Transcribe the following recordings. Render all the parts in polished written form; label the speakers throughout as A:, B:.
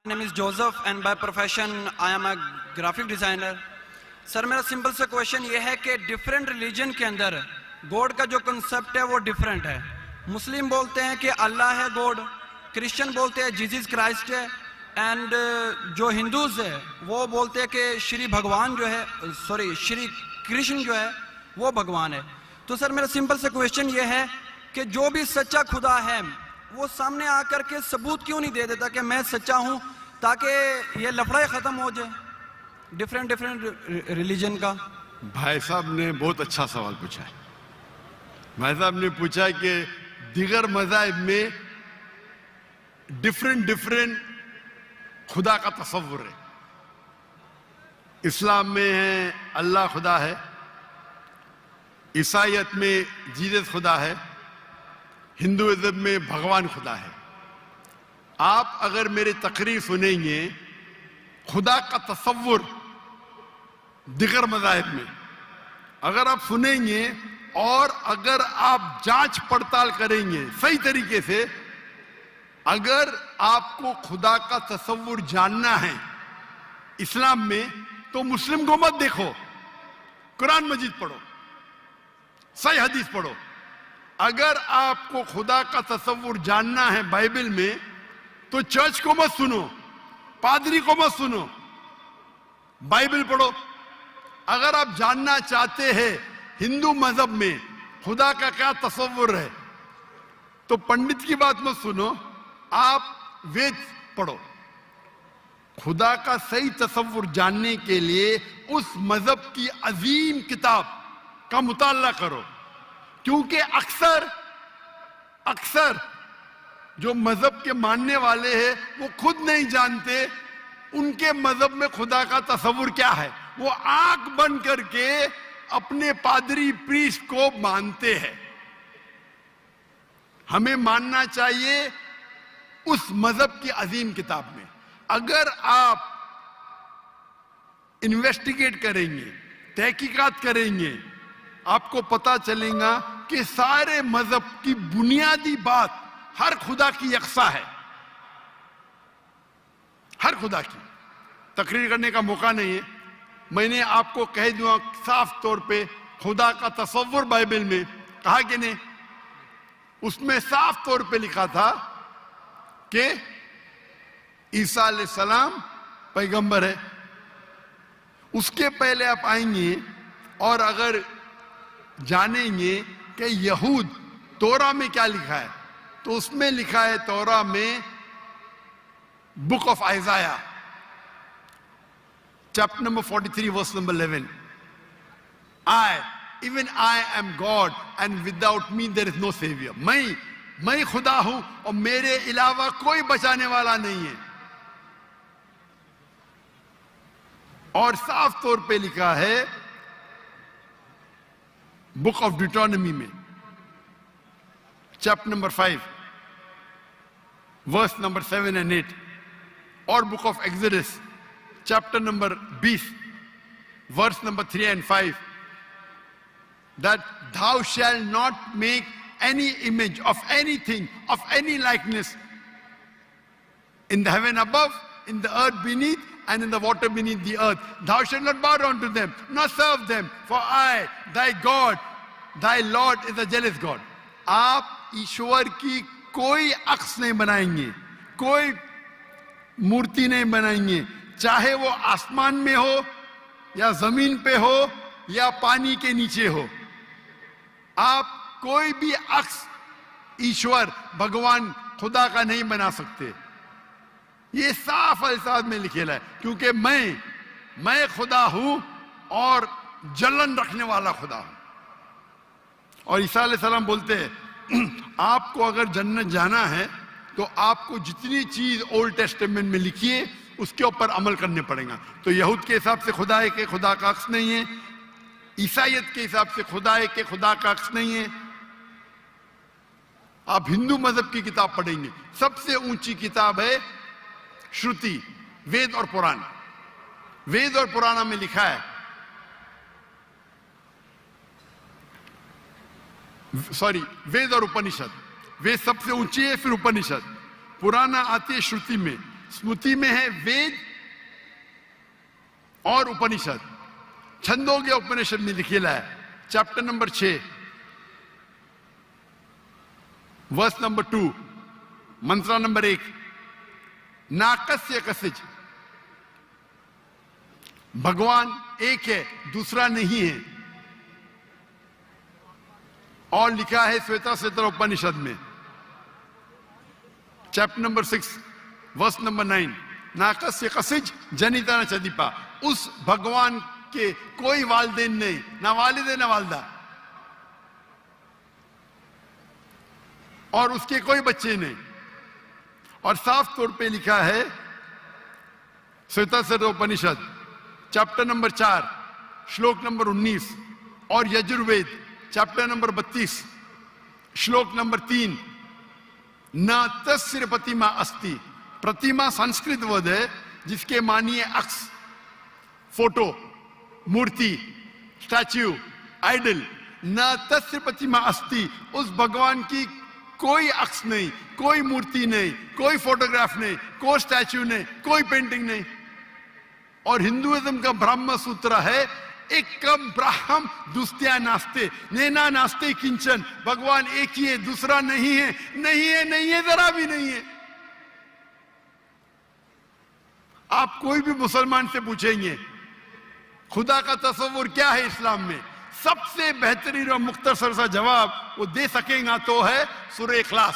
A: My name is Joseph and by profession I am a graphic designer. Sir मेरा simple सा question ये है कि डिफरेंट रिलीजन के अंदर गॉड का जो कंसेप्ट है वो डिफरेंट है. मुस्लिम बोलते हैं कि अल्लाह है गॉड, क्रिश्चियन बोलते हैं जीसस क्राइस्ट है, एंड जो हिंदूज है वो बोलते हैं कि श्री भगवान जो है श्री कृष्ण जो है वो भगवान है. तो सर मेरा सिंपल सा क्वेश्चन ये है कि जो भी सच्चा खुदा है वो सामने आकर के सबूत क्यों नहीं दे देता कि मैं सच्चा हूं, ताकि ये लफड़ा खत्म हो जाए डिफरेंट रिलीजन का.
B: भाई साहब ने बहुत अच्छा सवाल पूछा है. भाई साहब ने पूछा कि दीगर मज़ाहिब में डिफरेंट खुदा का तस्वुर है. इस्लाम में है अल्लाह खुदा है, ईसाईयत में जीसस खुदा है, हिंदुइज्म में भगवान खुदा है. आप अगर मेरी तकरीर सुनेंगे खुदा का तस्वुर दिगर मज़ाहिब में अगर आप सुनेंगे और अगर आप जांच पड़ताल करेंगे सही तरीके से, अगर आपको खुदा का तस्वुर जानना है इस्लाम में तो मुस्लिम को मत देखो, कुरान मजीद पढ़ो, सही हदीस पढ़ो. अगर आपको खुदा का तस्वुर जानना है बाइबल में तो चर्च को मत सुनो, पादरी को मत सुनो, बाइबल पढ़ो. अगर आप जानना चाहते हैं हिंदू मजहब में खुदा का क्या तस्वुर है तो पंडित की बात मत सुनो, आप वेद पढ़ो. खुदा का सही तस्वुर जानने के लिए उस मजहब की अजीम किताब का मुताला करो, क्योंकि अक्सर जो मजहब के मानने वाले हैं वो खुद नहीं जानते उनके मजहब में खुदा का तस्वुर क्या है. वो आंख बंद करके अपने पादरी प्रीस्ट को मानते हैं. हमें मानना चाहिए उस मजहब की अजीम किताब में. अगर आप इन्वेस्टिगेट करेंगे, तहकीकात करेंगे, आपको पता चलेगा कि सारे मजहब की बुनियादी बात हर खुदा की यकसा है. हर खुदा की तकरीर करने का मौका नहीं है. मैंने आपको कह दूंगा साफ तौर पे खुदा का तस्वुर बाइबल में कहा कि नहीं, उसमें साफ तौर पे लिखा था कि ईसा अलैहिस्सलाम पैगंबर है. उसके पहले आप आएंगे और अगर जानेंगे कि यहूद तोरा में क्या लिखा है तो उसमें लिखा है तोरा में book of Isaiah chapter number 43 verse number 11, even I am God and without me there is no savior. मैं खुदा हूं और मेरे अलावा कोई बचाने वाला नहीं है. और साफ तौर पे लिखा है बुक ऑफ डिटोनॉमी में chapter number 5 verse number 7 and 8, और book of Exodus chapter number 20 verse number 3 and 5, that thou shalt not make any image of anything of any likeness in the heaven above, in the earth beneath, and in the water beneath the earth. Thou shalt not bow down to them, nor serve them, for I, thy God, thy Lord is a jealous God. आप ईश्वर की कोई अक्स नहीं बनाएंगे, कोई मूर्ति नहीं बनाएंगे, चाहे वो आसमान में हो या जमीन पे हो या पानी के नीचे हो. आप कोई भी अक्स ईश्वर भगवान खुदा का नहीं बना सकते. ये साफ अल्फाज में लिखेला है, क्योंकि मैं खुदा हूं और जलन रखने वाला खुदा हूं. और ईसा अलैहिस्सलाम बोलते हैं आपको अगर जन्नत जाना है तो आपको जितनी चीज ओल्ड टेस्टामेंट में लिखी है उसके ऊपर अमल करने पड़ेगा. तो यहूद के हिसाब से खुदा है कि खुदा का अक्स नहीं है, ईसाईयत के हिसाब से खुदा है कि खुदा का अक्स नहीं है. आप हिंदू मजहब की किताब पढ़ेंगे, सबसे ऊंची किताब है श्रुति, वेद और पुराण. वेद और पुराण में लिखा है, सॉरी वेद और उपनिषद, वेद सबसे ऊंची है, फिर उपनिषद, पुराना आती है श्रुति में. स्मृति में है वेद और उपनिषद। छंदोग्य उपनिषद में लिखेला है, चैप्टर नंबर 6 वर्स नंबर 2, मंत्र नंबर 1, नाकस्य कसिज, भगवान एक है, दूसरा नहीं है। और लिखा है श्वेता उपनिषद में चैप्टर नंबर 6 वर्स नंबर 9, नाकस्य कसिज जनिता न चदीपा, उस भगवान के कोई वालदेन नहीं, ना वालिद ना वालदा, और उसके कोई बच्चे नहीं। और साफ तौर पे लिखा है श्वेता उपनिषद चैप्टर नंबर 4 श्लोक नंबर 19 और यजुर्वेद चैप्टर नंबर 32 श्लोक नंबर 3, न तस्य प्रतिमा अस्ति। प्रतिमा संस्कृत वर्ड है जिसके मानिए अक्स, फोटो, मूर्ति, स्टैच्यू, आइडल। न तस्य प्रतिमा अस्ति, उस भगवान की कोई अक्स नहीं, कोई मूर्ति नहीं, कोई फोटोग्राफ नहीं, कोई स्टैच्यू नहीं, कोई पेंटिंग नहीं। और हिंदुइज्म का ब्रह्म सूत्र है, एकम ब्रह्म दुस्त्या नास्ते, नैना नास्ते किंचन, भगवान एक ही है, दूसरा नहीं है, नहीं है, नहीं है, जरा भी नहीं है। आप कोई भी मुसलमान से पूछेंगे खुदा का तस्वुर क्या है इस्लाम में, सबसे बेहतरीन और मुख्तसर सा जवाब वो दे सकेगा तो है सूरह इखलास,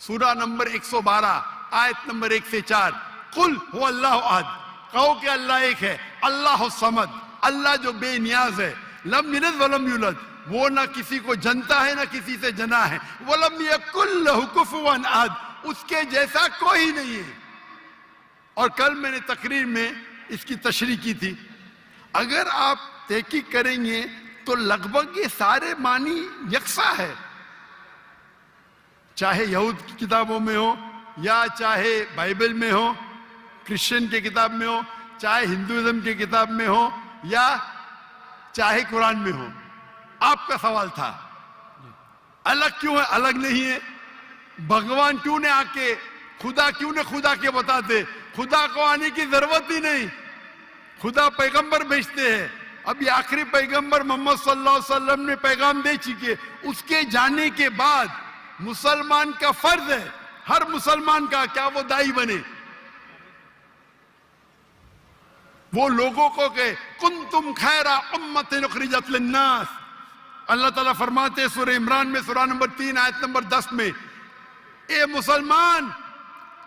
B: सूरा नंबर 112 आयत नंबर 1 से 4, कुल हु अल्लाहु अहद, कहो कि अल्लाह एक है, अल्लाह समद, अल्लाह जो बेनियाज है, लम यलिद वलम यूलद, वो ना किसी को जनता है ना किसी से जना है, वलम यकुल लहु कुफुवन अहद, उसके जैसा कोई नहीं है। और कल मैंने तकरीर में इसकी तशरीह की थी। अगर आप तहकीक करेंगे तो लगभग ये सारे मानी यकसा है, चाहे यहूद की किताबों में हो या चाहे बाइबल में हो, क्रिश्चियन की किताब में हो, चाहे हिंदुइज्म की किताब में हो या चाहे कुरान में हो। आपका सवाल था अलग क्यों है, अलग नहीं है, भगवान क्यों ने आके, खुदा क्यों ने खुदा के बताते, खुदा को आने की जरूरत ही नहीं, खुदा पैगंबर भेजते हैं। अभी आखिरी पैगंबर मोहम्मद सल्लल्लाहु अलैहि वसल्लम ने पैगाम दे चुके, उसके जाने के बाद मुसलमान का फर्ज है, हर मुसलमान का, क्या वो दाई बने, वो लोगों को कहे कुंतुम खैरा उम्मतिन उखरिजत लिन्नास। अल्लाह ताला फरमाते हैं सूरह इमरान में सूरा नंबर 3 आयत नंबर 10 में, ए मुसलमान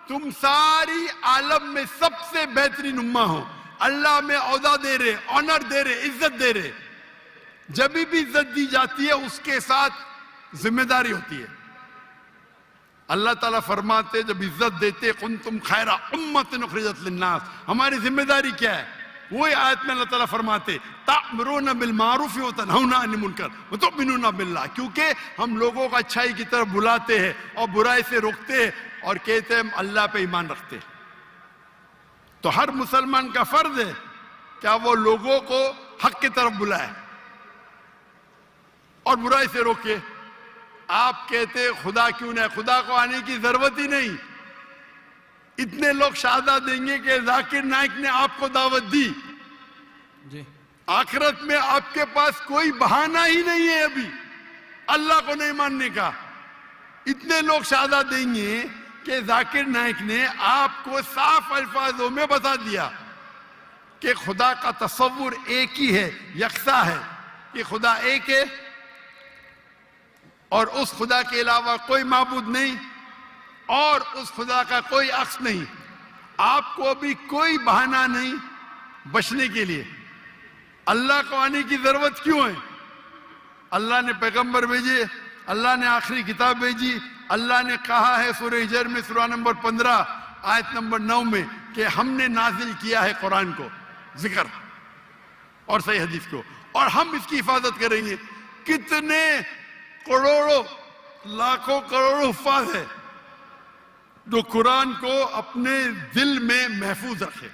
B: तुम सारी आलम में सबसे बेहतरीन उम्मा हो। अल्लाह में औदा दे रहे, ऑनर दे रहे, इज्जत दे रहे। जब भी इज्जत दी जाती है उसके साथ जिम्मेदारी होती है। अल्लाह ताला फरमाते जब इज्जत देते कुंतुम खैरा उम्मतिन उखरिजत लिन्नास, हमारी जिम्मेदारी क्या है? वही आयत में अल्लाह ताला फरमाते तामुरूना बिल मारूफ व तनहौना अनिल मुनकर व तु'मिनूना बिल्लाह, क्योंकि हम लोगों को अच्छाई की तरफ बुलाते हैं और बुराई से रोकते हैं और कहते हैं हम अल्लाह पे ईमान रखते हैं। तो हर मुसलमान का फर्ज है क्या वो लोगों को हक की तरफ बुलाए और बुराई से रोके। आप कहते खुदा क्यों नहीं, खुदा को आने की जरूरत ही नहीं। इतने लोग शहादत देंगे कि जाकिर नाइक ने आपको दावत दी जी, आखिरत में आपके पास कोई बहाना ही नहीं है अभी अल्लाह को नहीं मानने का। इतने लोग शहादत देंगे कि जाकिर नाइक ने आपको साफ अल्फाजों में बता दिया कि खुदा का तस्वुर एक ही है, यकसा है, कि खुदा एक है और उस खुदा के अलावा कोई माबूद नहीं और उस खुदा का कोई अक्स नहीं। आपको अभी कोई बहाना नहीं बचने के लिए। अल्लाह को आने की जरूरत क्यों है? अल्लाह ने पैगंबर भेजे, अल्लाह ने आखिरी किताब भेजी, अल्लाह ने कहा है सूरह हिजर में सूरा नंबर 15 आयत नंबर 9 में कि हमने नाजिल किया है कुरान को, जिक्र और सही हदीस को, और हम इसकी हिफाजत करेंगे। कितने करोड़ों लाखों करोड़ों हुफ्फाज़ है जो कुरान को अपने दिल में महफूज रखे।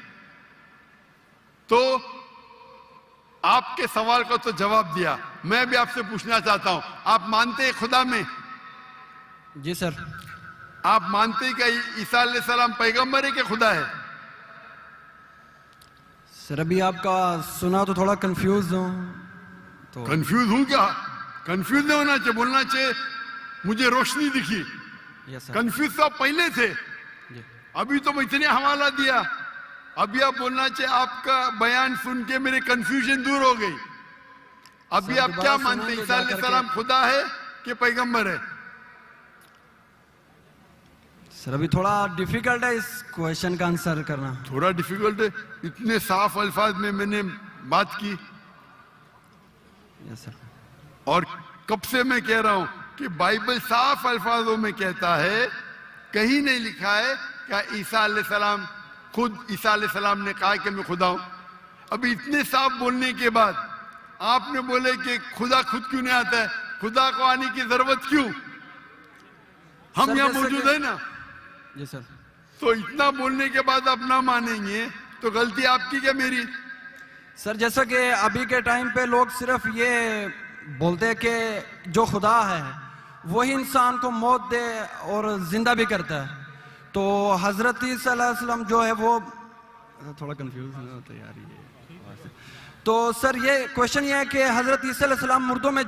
B: तो आपके सवाल का तो जवाब दिया, मैं भी आपसे पूछना चाहता हूं, आप मानते हैं खुदा में?
A: जी सर।
B: आप मानते हैं कि ईसा अलैहिस्सलाम पैगंबर है कि खुदा है?
A: सर अभी आपका सुना तो थोड़ा कंफ्यूज हूँ तो
B: कंफ्यूज हूं क्या? कंफ्यूज नहीं होना चाहिए, बोलना चाहिए मुझे रोशनी दिखी।
A: यस सर
B: कंफ्यूज तो आप पहले थे,
A: जी
B: अभी तो इतने हवाला दिया। अभी आप बोलना चाहिए आपका बयान सुन के मेरे कंफ्यूजन दूर हो गई। अभी
A: सर,
B: आप
A: दोबारा
B: क्या मानते हैं,
A: सुनाएंगे
B: ईसा
A: जा
B: अलैहिस्सलाम
A: करके?
B: खुदा है कि पैगंबर है?
A: सर अभी थोड़ा डिफिकल्ट है इस क्वेश्चन का आंसर करना।
B: थोड़ा डिफिकल्ट है, इतने साफ अल्फाज में मैंने बात की।
A: यस सर
B: और कब से मैं कह रहा हूं कि बाइबल साफ अल्फाजों में कहता है, कहीं नहीं लिखा है कि ईसा अलैहिस्सलाम खुद ईसा अलैहिस्सलाम ने कहा कि मैं खुदा हूं। अभी इतने साफ बोलने के बाद आपने बोले कि खुदा खुद क्यों नहीं आता है, खुदा को आने की जरूरत क्यों? हम
A: सर,
B: यहाँ
A: जैसे
B: मौजूद
A: कि-
B: है ना,
A: जी सर
B: तो इतना बोलने के बाद आप ना मानेंगे तो गलती आपकी क्या मेरी?
A: सर जैसा कि अभी के टाइम पे लोग सिर्फ ये बोलते हैं कि जो खुदा है वही इंसान को मौत दे और जिंदा भी करता है, तो हजरत ईसा अलैहिस्सलाम जो है वो थोड़ा कंफ्यूज होता है यार ये। तो सर ये क्वेश्चन ये है कि हजरत ईसा अलैहिस्सलाम मुर्दों में